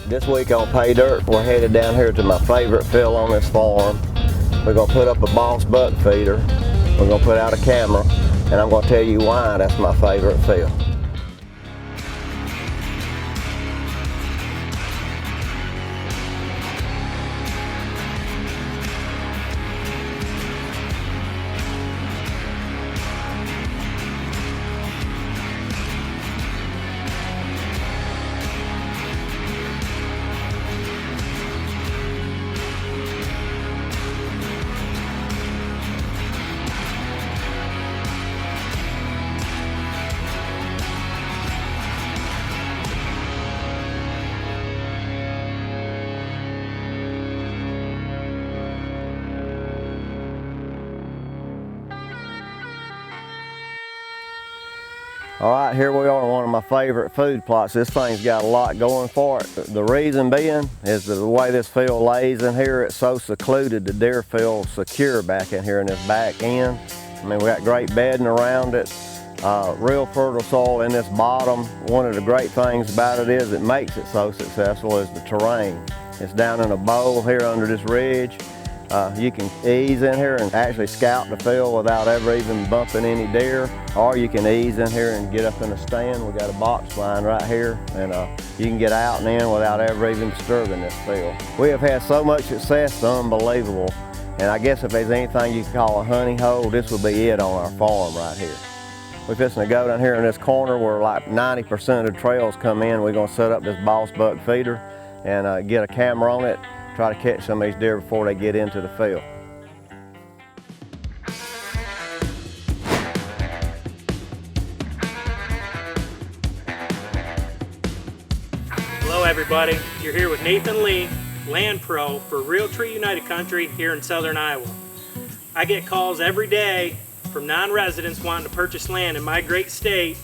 This week on Pay Dirt, we're headed down here to my favorite field on this farm. We're gonna put up a boss buck feeder. We're gonna put out a camera, and I'm gonna tell you why that's my favorite field. All right, here we are on one of my favorite food plots. This thing's got a lot going for it. The reason being is the way this field lays in here, it's so secluded, the deer feel secure back in here in this back end. I mean, we got great bedding around it, real fertile soil in this bottom. One of the great things about it is it makes it so successful is the terrain. It's down in a bowl here under this ridge. You can ease in here and actually scout the field without ever even bumping any deer, or you can ease in here and get up in a stand. We got a box line right here, and you can get out and in without ever even disturbing this field. We have had so much success, it's unbelievable. And I guess if there's anything you can call a honey hole, this will be it on our farm right here. We're fixing to go down here in this corner where like 90% of the trails come in. We're gonna set up this boss buck feeder and get a camera on it. Try to catch some of these deer before they get into the field. Hello everybody, you're here with Nathan Lee, Land Pro for Realtree United Country here in southern Iowa. I get calls every day from non-residents wanting to purchase land in my great state,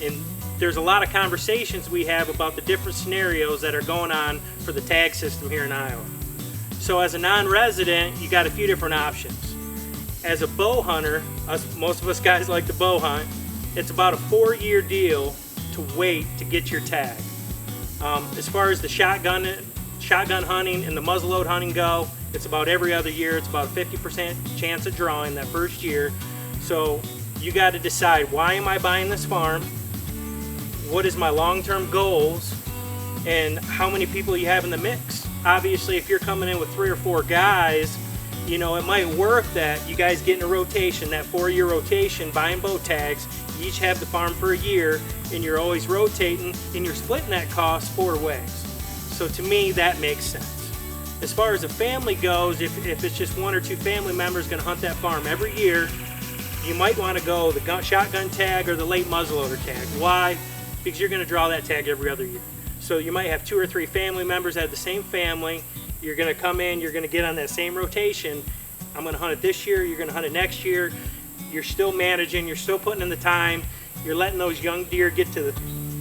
and there's a lot of conversations we have about the different scenarios that are going on for the tag system here in Iowa. So as a non-resident, you got a few different options. As a bow hunter, most of us guys like to bow hunt, it's about a 4-year deal to wait to get your tag. As far as the shotgun hunting and the muzzleload hunting go, it's about every other year. It's about a 50% chance of drawing that first year. So you got to decide, why am I buying this farm? What is my long-term goals? And how many people you have in the mix? Obviously, if you're coming in with 3 or 4 guys, you know, it might work that you guys get in a rotation, that 4-year rotation, buying bow tags. You each have the farm for a year, and you're always rotating, and you're splitting that cost 4 ways. So to me, that makes sense. As far as a family goes, if it's just 1 or 2 family members going to hunt that farm every year, you might want to go the shotgun tag or the late muzzleloader tag. Why? Because you're going to draw that tag every other year. So you might have 2 or 3 family members out of the same family. You're gonna come in, you're gonna get on that same rotation. I'm gonna hunt it this year, you're gonna hunt it next year. You're still managing, you're still putting in the time. You're letting those young deer get to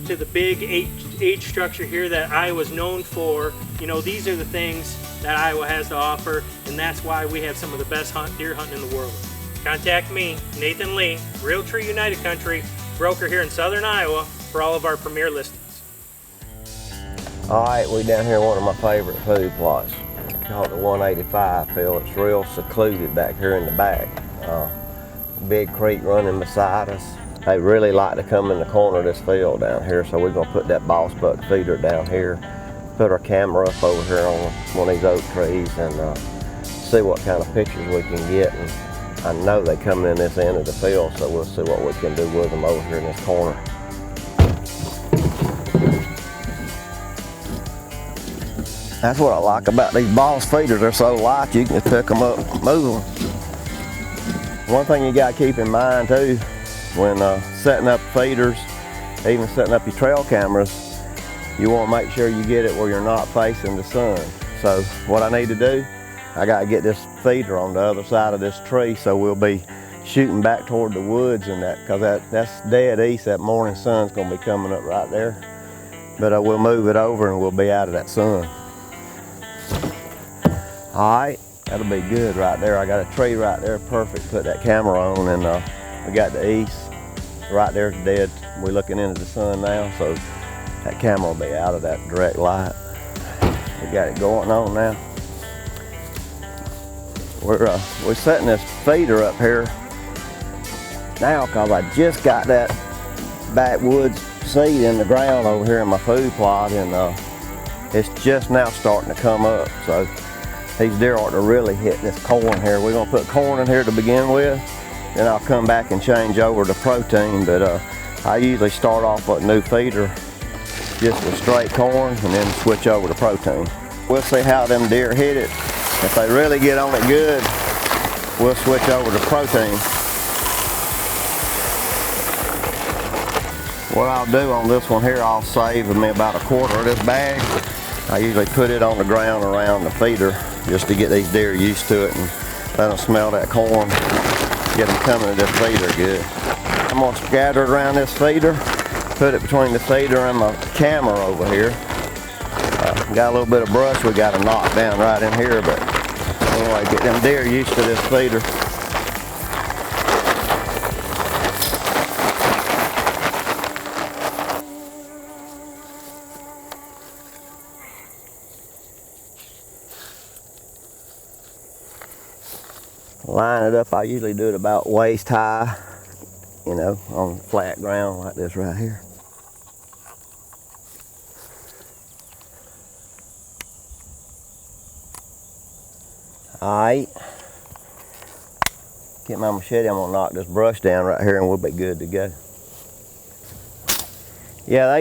the big age structure here that Iowa's known for. You know, these are the things that Iowa has to offer, and that's why we have some of the best deer hunting in the world. Contact me, Nathan Lee, Realtree United Country, broker here in southern Iowa, for all of our premier listings. All right, we down here in one of my favorite food plots, called the 185 field. It's real secluded back here in the back. Big creek running beside us. They really like to come in the corner of this field down here, so we're gonna put that boss buck feeder down here, put our camera up over here on one of these oak trees, and see what kind of pictures we can get. And I know they coming in this end of the field, so we'll see what we can do with them over here in this corner. That's what I like about these boss feeders. They're so light, you can just pick them up and move them. One thing you gotta keep in mind too, when setting up feeders, even setting up your trail cameras, you wanna make sure you get it where you're not facing the sun. So what I need to do, I gotta get this feeder on the other side of this tree, so we'll be shooting back toward the woods and that, because that's dead east. That morning sun's gonna be coming up right there. But we'll move it over and we'll be out of that sun. All right, that'll be good right there. I got a tree right there, perfect to put that camera on, and we got the east right there dead. We're looking into the sun now, so that camera will be out of that direct light. We got it going on now. We're setting this feeder up here now because I just got that backwoods seed in the ground over here in my food plot, and it's just now starting to come up. So these deer ought to really hit this corn here. We're gonna put corn in here to begin with, then I'll come back and change over to protein, but I usually start off with a new feeder just with straight corn and then switch over to protein. We'll see how them deer hit it. If they really get on it good, we'll switch over to protein. What I'll do on this one here, I'll save me about a quarter of this bag. I usually put it on the ground around the feeder just to get these deer used to it and let them smell that corn, get them coming to this feeder good. I'm gonna scatter it around this feeder, put it between the feeder and my camera over here. Got a little bit of brush we got to knock down right in here, but anyway, get them deer used to this feeder. Line it up, I usually do it about waist high, you know, on flat ground like this right here. Alright, get my machete, I'm gonna knock this brush down right here and we'll be good to go. Yeah,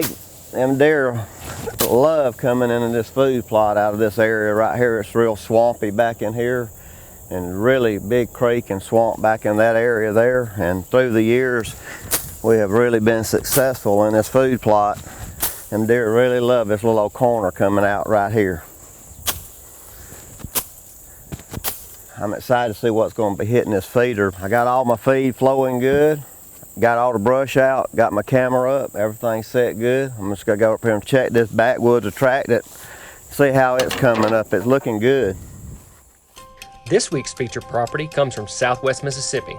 them deer love coming into this food plot out of this area right here. It's real swampy back in here and really big creek and swamp back in that area there. And through the years, we have really been successful in this food plot. Them deer really love this little old corner coming out right here. I'm excited to see what's going to be hitting this feeder. I got all my feed flowing good, got all the brush out, got my camera up, everything's set good. I'm just going to go up here and check this backwoods, attract it, see how it's coming up. It's looking good. This week's featured property comes from Southwest Mississippi.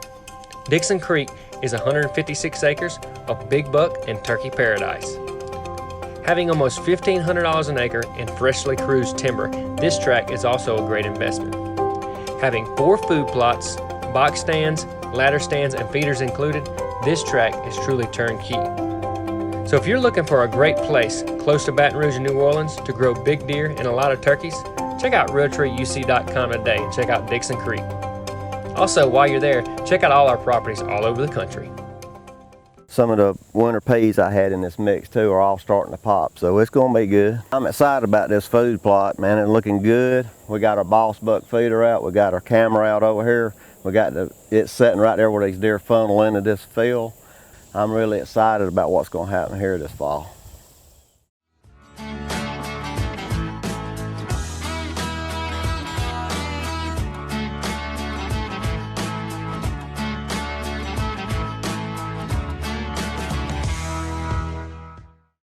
Dixon Creek is 156 acres of big buck and turkey paradise. Having almost $1,500 an acre in freshly cruised timber, this tract is also a great investment. Having 4 food plots, box stands, ladder stands, and feeders included, this tract is truly turnkey. So if you're looking for a great place close to Baton Rouge and New Orleans to grow big deer and a lot of turkeys, check out realtreeuc.com today and check out Dixon Creek. Also, while you're there, check out all our properties all over the country. Some of the winter peas I had in this mix too are all starting to pop, so it's going to be good. I'm excited about this food plot, man. It's looking good. We got our boss buck feeder out. We got our camera out over here. We got it's sitting right there where these deer funnel into this field. I'm really excited about what's going to happen here this fall.